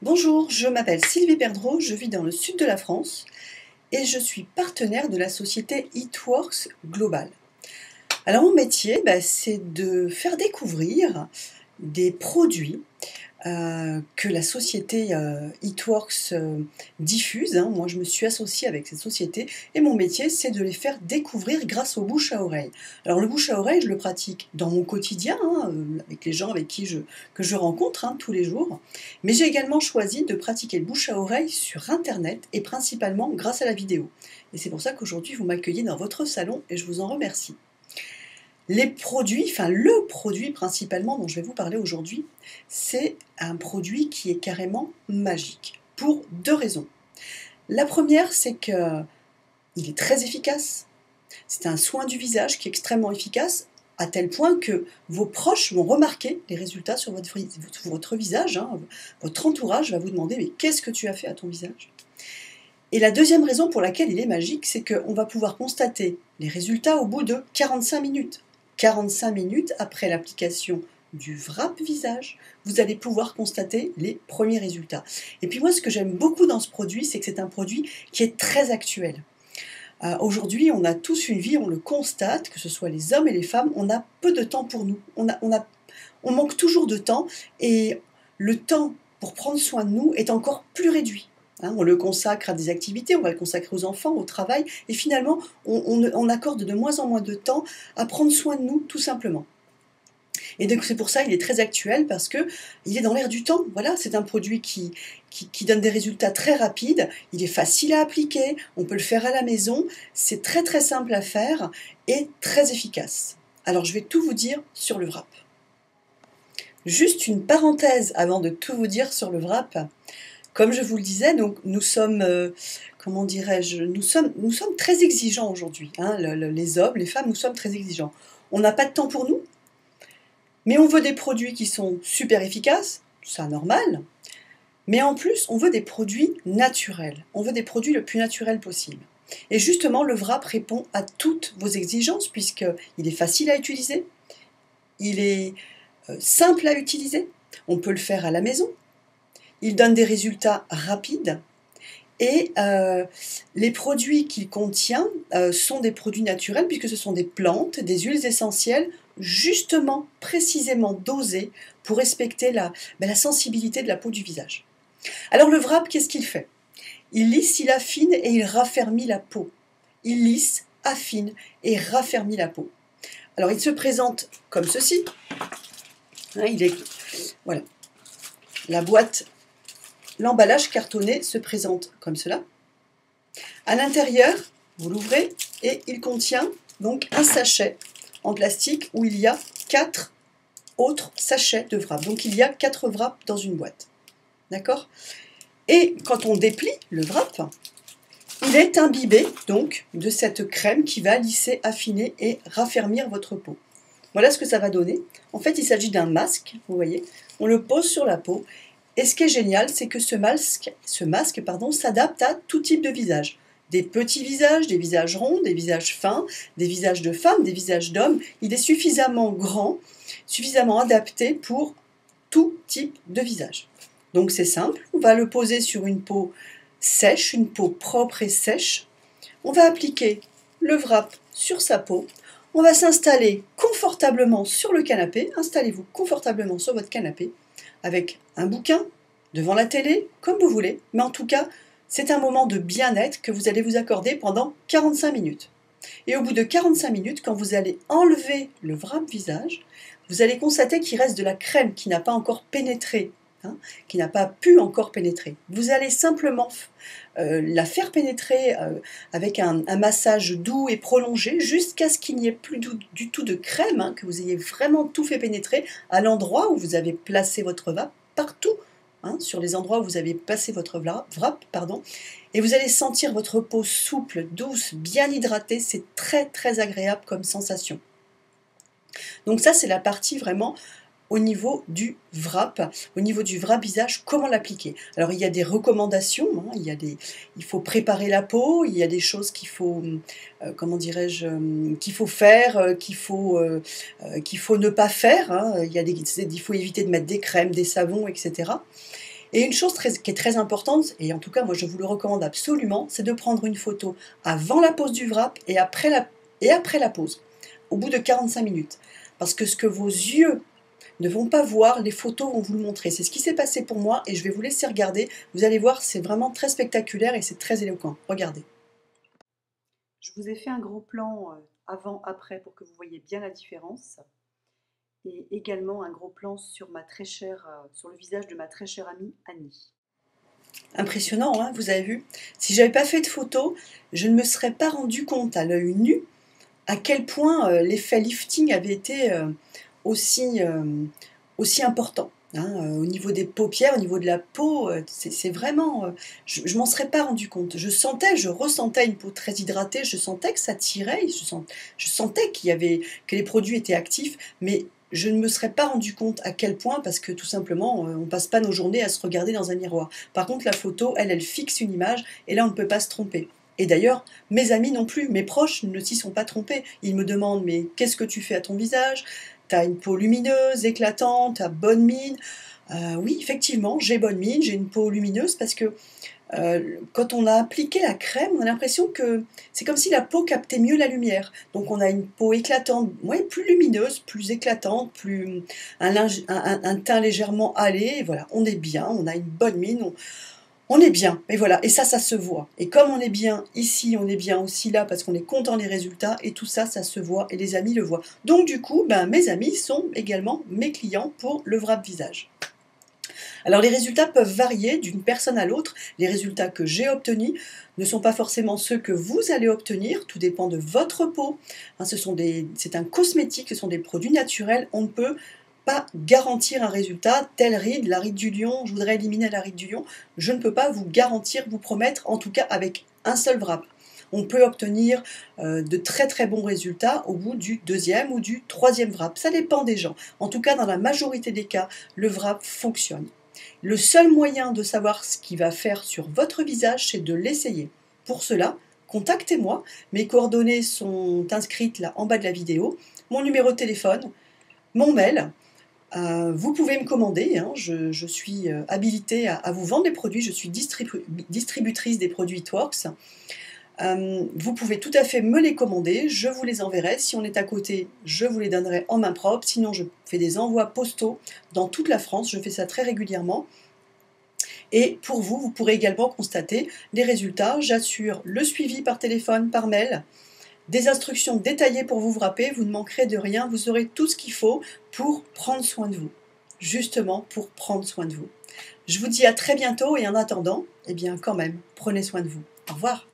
Bonjour, je m'appelle Sylvie Perdreau, je vis dans le sud de la France et je suis partenaire de la société Eatworks Global. Alors mon métier, c'est de faire découvrir des produits que la société Eatworks diffuse. Moi, je me suis associée avec cette société et mon métier, c'est de les faire découvrir grâce au bouche à oreille. Alors le bouche à oreille, je le pratique dans mon quotidien, avec les gens avec qui que je rencontre tous les jours. Mais j'ai également choisi de pratiquer le bouche à oreille sur Internet et principalement grâce à la vidéo. Et c'est pour ça qu'aujourd'hui, vous m'accueillez dans votre salon et je vous en remercie. Les produits, le produit principalement dont je vais vous parler aujourd'hui, c'est un produit qui est carrément magique, pour deux raisons. La première, c'est qu'il est très efficace. C'est un soin du visage qui est extrêmement efficace, à tel point que vos proches vont remarquer les résultats sur votre visage. Votre entourage va vous demander « mais qu'est-ce que tu as fait à ton visage ?» Et la deuxième raison pour laquelle il est magique, c'est qu'on va pouvoir constater les résultats au bout de 45 minutes. 45 minutes après l'application du wrap visage, vous allez pouvoir constater les premiers résultats. Et puis moi, ce que j'aime beaucoup dans ce produit, c'est que c'est un produit qui est très actuel. Aujourd'hui, on a tous une vie, on le constate, que ce soit les hommes et les femmes, on a peu de temps pour nous. On manque toujours de temps et le temps pour prendre soin de nous est encore plus réduit. On le consacre à des activités, on va le consacrer aux enfants, au travail, et finalement, on accorde de moins en moins de temps à prendre soin de nous, tout simplement. Et donc c'est pour ça qu'il est très actuel, parce qu'il est dans l'air du temps. Voilà, c'est un produit qui donne des résultats très rapides, il est facile à appliquer, on peut le faire à la maison, c'est très très simple à faire et très efficace. Alors je vais tout vous dire sur le wrap. Juste une parenthèse avant de tout vous dire sur le wrap. Comme je vous le disais, donc nous sommes, nous sommes très exigeants aujourd'hui. Les hommes, les femmes, nous sommes très exigeants. On n'a pas de temps pour nous, mais on veut des produits qui sont super efficaces, c'est normal. Mais en plus, on veut des produits naturels. On veut des produits le plus naturels possible. Et justement, le wrap répond à toutes vos exigences, puisqu'il est facile à utiliser, il est simple à utiliser, on peut le faire à la maison. Il donne des résultats rapides et les produits qu'il contient sont des produits naturels, puisque ce sont des plantes, des huiles essentielles, justement, précisément dosées pour respecter la sensibilité de la peau du visage. Alors le wrap, qu'est-ce qu'il fait? Il lisse, il affine et il raffermit la peau. Il lisse, affine et raffermit la peau. Alors il se présente comme ceci. Voilà. La boîte. L'emballage cartonné se présente comme cela. À l'intérieur, vous l'ouvrez et il contient donc un sachet en plastique où il y a 4 autres sachets de wrap. Donc il y a 4 wraps dans une boîte. D'accord? Et quand on déplie le wrap, il est imbibé donc de cette crème qui va lisser, affiner et raffermir votre peau. Voilà ce que ça va donner. En fait, il s'agit d'un masque, vous voyez. On le pose sur la peau. Et ce qui est génial, c'est que ce masque s'adapte à tout type de visage. Des petits visages, des visages ronds, des visages fins, des visages de femmes, des visages d'hommes. Il est suffisamment grand, suffisamment adapté pour tout type de visage. Donc c'est simple, on va le poser sur une peau sèche, une peau propre et sèche. On va appliquer le wrap sur sa peau. On va s'installer confortablement sur le canapé. Installez-vous confortablement sur votre canapé, avec un bouquin, devant la télé, comme vous voulez. Mais en tout cas, c'est un moment de bien-être que vous allez vous accorder pendant 45 minutes. Et au bout de 45 minutes, quand vous allez enlever le wrap visage, vous allez constater qu'il reste de la crème qui n'a pas encore pénétré, qui n'a pas pu encore pénétrer. Vous allez simplement la faire pénétrer avec un massage doux et prolongé jusqu'à ce qu'il n'y ait plus du tout de crème, que vous ayez vraiment tout fait pénétrer à l'endroit où vous avez placé votre wrap, partout, sur les endroits où vous avez placé votre wrap, et vous allez sentir votre peau souple, douce, bien hydratée. C'est très très agréable comme sensation. Donc ça, c'est la partie vraiment au niveau du wrap visage, comment l'appliquer. Alors il y a des recommandations, il faut préparer la peau, il y a des choses qu'il faut, qu'il faut faire, qu'il faut ne pas faire. Il faut éviter de mettre des crèmes, des savons, etc. Et une chose qui est très importante, et en tout cas moi je vous le recommande absolument, c'est de prendre une photo avant la pose du wrap et après la pose, au bout de 45 minutes. Parce que ce que vos yeux ne vont pas voir, les photos vont vous le montrer. C'est ce qui s'est passé pour moi et je vais vous laisser regarder. Vous allez voir, c'est vraiment très spectaculaire et c'est très éloquent. Regardez. Je vous ai fait un gros plan avant-après pour que vous voyez bien la différence. Et également un gros plan sur sur le visage de ma très chère amie Annie. Impressionnant, hein, vous avez vu? Si j'avais pas fait de photo, je ne me serais pas rendu compte à l'œil nu à quel point l'effet lifting avait été aussi, aussi important. Hein, au niveau des paupières, au niveau de la peau, c'est vraiment. Je m'en serais pas rendu compte. Je ressentais une peau très hydratée, je sentais que ça tirait, je sentais que les produits étaient actifs, mais je ne me serais pas rendu compte à quel point, parce que tout simplement, on passe pas nos journées à se regarder dans un miroir. Par contre, la photo, elle fixe une image, et là, on ne peut pas se tromper. Et d'ailleurs, mes amis non plus, mes proches ne s'y sont pas trompés. Ils me demandent, mais qu'est-ce que tu fais à ton visage? T'as une peau lumineuse, éclatante, t'as bonne mine. Oui, effectivement, j'ai bonne mine, j'ai une peau lumineuse parce que quand on a appliqué la crème, on a l'impression que c'est comme si la peau captait mieux la lumière. Donc on a une peau éclatante, ouais, plus lumineuse, plus éclatante, un teint légèrement hâlé. Et voilà, on est bien, on a une bonne mine. On est bien, et voilà, et ça se voit. Et comme on est bien ici, on est bien aussi là, parce qu'on est content des résultats, et tout ça, ça se voit, et les amis le voient. Donc du coup, mes amis sont également mes clients pour le wrap visage. Alors les résultats peuvent varier d'une personne à l'autre. Les résultats que j'ai obtenus ne sont pas forcément ceux que vous allez obtenir, tout dépend de votre peau. Hein, c'est un cosmétique, ce sont des produits naturels, on ne peut pas garantir un résultat, telle ride, la ride du lion, je voudrais éliminer la ride du lion, je ne peux pas vous garantir, vous promettre, en tout cas avec un seul wrap. On peut obtenir de très très bons résultats au bout du deuxième ou du troisième wrap. Ça dépend des gens. En tout cas, dans la majorité des cas, le wrap fonctionne. Le seul moyen de savoir ce qu'il va faire sur votre visage, c'est de l'essayer. Pour cela, contactez-moi. Mes coordonnées sont inscrites là en bas de la vidéo. Mon numéro de téléphone, mon mail. Vous pouvez me commander, hein, je suis habilitée à vous vendre des produits, je suis distributrice des produits Itworks. Vous pouvez tout à fait me les commander, je vous les enverrai. Si on est à côté, je vous les donnerai en main propre. Sinon, je fais des envois postaux dans toute la France, je fais ça très régulièrement. Et pour vous, vous pourrez également constater les résultats. J'assure le suivi par téléphone, par mail. Des instructions détaillées pour vous wrapper, vous ne manquerez de rien, vous aurez tout ce qu'il faut pour prendre soin de vous. Justement, pour prendre soin de vous. Je vous dis à très bientôt et en attendant, eh bien quand même, prenez soin de vous. Au revoir.